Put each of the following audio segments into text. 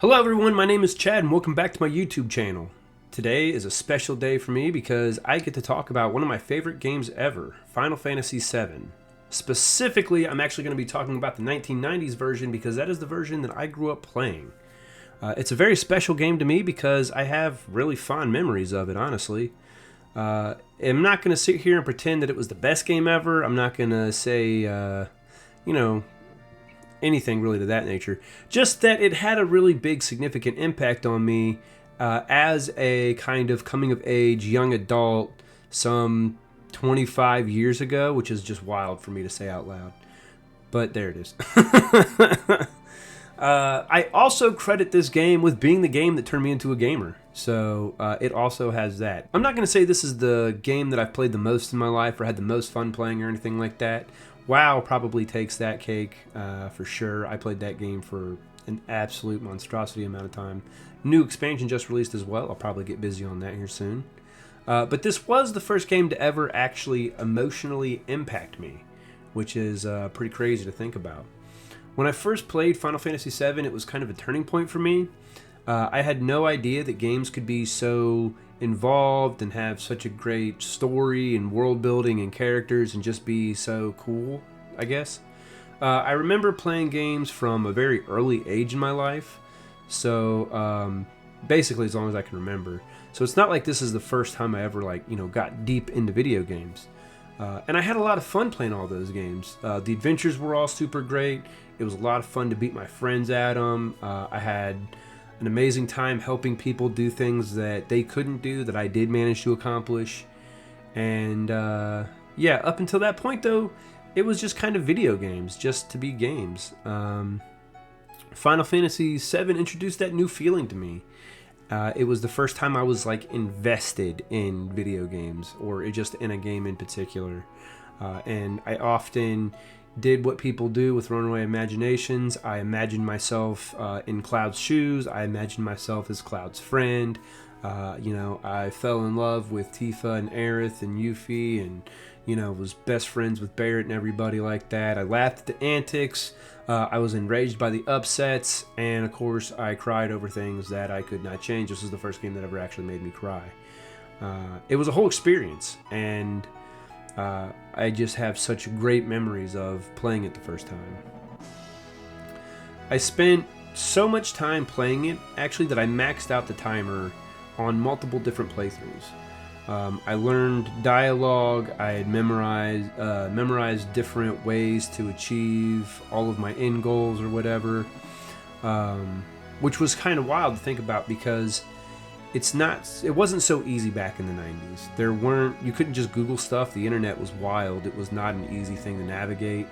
Hello everyone, my name is Chad and welcome back to my YouTube channel. Today is a special day for me because I get to talk about one of my favorite games ever, Final Fantasy VII. Specifically, I'm actually going to be talking about the 1990s version because that is the version that I grew up playing. It's a very special game to me because I have really fond memories of it, honestly. I'm not going to sit here and pretend that it was the best game ever. I'm not going to say, anything really to that nature. Just that it had a really big, significant impact on me as a kind of coming of age young adult some 25 years ago, which is just wild for me to say out loud. But there it is. I also credit this game with being the game that turned me into a gamer. So it also has that. I'm not going to say this is the game that I've played the most in my life or had the most fun playing or anything like that. WoW probably takes that cake for sure. I played that game for an absolute monstrosity amount of time. New expansion just released as well. I'll probably get busy on that here soon. But this was the first game to ever actually emotionally impact me, which is pretty crazy to think about. When I first played Final Fantasy VII, it was kind of a turning point for me. I had no idea that games could be so involved and have such a great story and world building and characters and just be so cool, I guess. I remember playing games from a very early age in my life, so basically as long as I can remember. So it's not like this is the first time I ever got deep into video games. And I had a lot of fun playing all those games. The adventures were all super great. It was a lot of fun to beat my friends at them. I had an amazing time helping people do things that they couldn't do that I did manage to accomplish. And yeah, up until that point though, it was just kind of video games, just to be games. Final Fantasy VII introduced that new feeling to me. It was the first time I was invested in video games, or just in a game in particular. And I often did what people do with runaway imaginations. I imagined myself in Cloud's shoes. I imagined myself as Cloud's friend. I fell in love with Tifa and Aerith and Yuffie, and was best friends with Barrett and everybody like that. I laughed at the antics. I was enraged by the upsets, and of course I cried over things that I could not change. This was the first game that ever actually made me cry. It was a whole experience, and I just have such great memories of playing it the first time. I spent so much time playing it, actually, that I maxed out the timer on multiple different playthroughs. I learned dialogue. I had memorized different ways to achieve all of my end goals or whatever, which was kind of wild to think about because it wasn't so easy back in the 90s. You couldn't just Google stuff. The internet was wild. It was not an easy thing to navigate.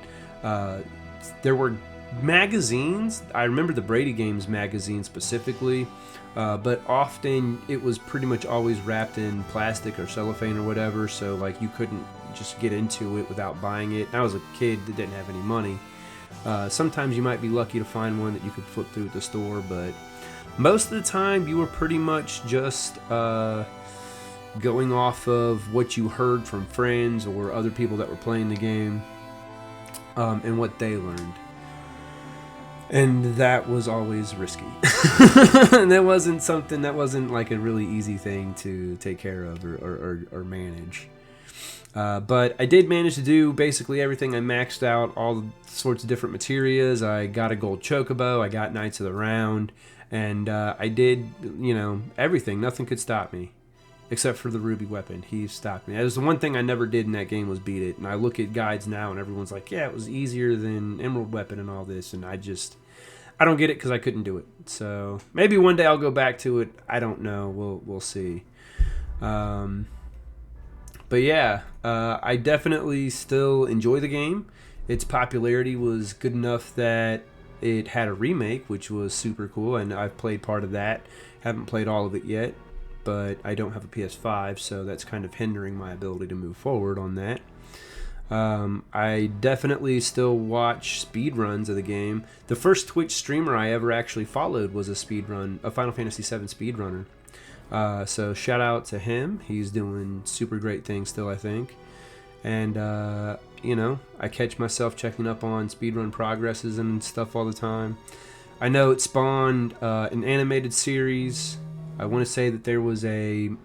There were magazines. I remember the Brady Games magazine specifically, but often it was pretty much always wrapped in plastic or cellophane or whatever, so you couldn't just get into it without buying it. I was a kid that didn't have any money. Sometimes you might be lucky to find one that you could flip through at the store, but most of the time you were pretty much just going off of what you heard from friends or other people that were playing the game, and what they learned. And that was always risky. And that wasn't like a really easy thing to take care of or manage. But I did manage to do basically everything. I maxed out all sorts of different materias. I got a gold chocobo. I got Knights of the Round. And I did, everything. Nothing could stop me. Except for the ruby weapon. He stopped me. That was the one thing I never did in that game, was beat it. And I look at guides now and everyone's like, yeah, it was easier than Emerald Weapon and all this. And I don't get it because I couldn't do it. So maybe one day I'll go back to it. I don't know. We'll see. But yeah, I definitely still enjoy the game. Its popularity was good enough that it had a remake, which was super cool. And I've played part of that. Haven't played all of it yet. But I don't have a PS5, so that's kind of hindering my ability to move forward on that. I definitely still watch speedruns of the game. The first Twitch streamer I ever actually followed was a Final Fantasy VII speedrunner. So shout out to him. He's doing super great things still, I think. And, I catch myself checking up on speedrun progresses and stuff all the time. I know it spawned an animated series. I want to say that there was the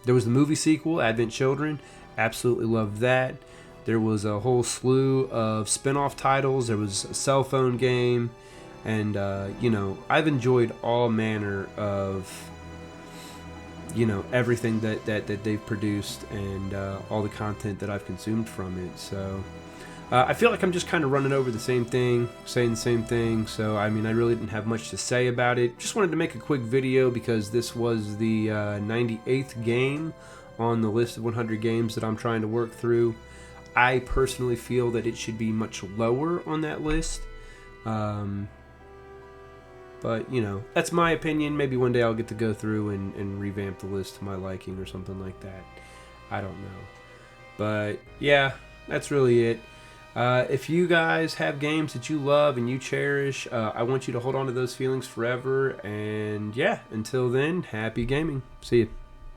movie sequel, Advent Children. Absolutely loved that. There was a whole slew of spin-off titles. There was a cell phone game, and you know, I've enjoyed all manner of, you know, everything that they've produced, and all the content that I've consumed from it. So I feel like I'm just kind of running over the same thing, saying the same thing. So I mean, I really didn't have much to say about it. Just wanted to make a quick video because this was the 98th game on the list of 100 games that I'm trying to work through. I personally feel that it should be much lower on that list. But, you know, that's my opinion. Maybe one day I'll get to go through and revamp the list to my liking or something like that. I don't know. But, yeah, that's really it. If you guys have games that you love and you cherish, I want you to hold on to those feelings forever. And, yeah, until then, happy gaming. See you.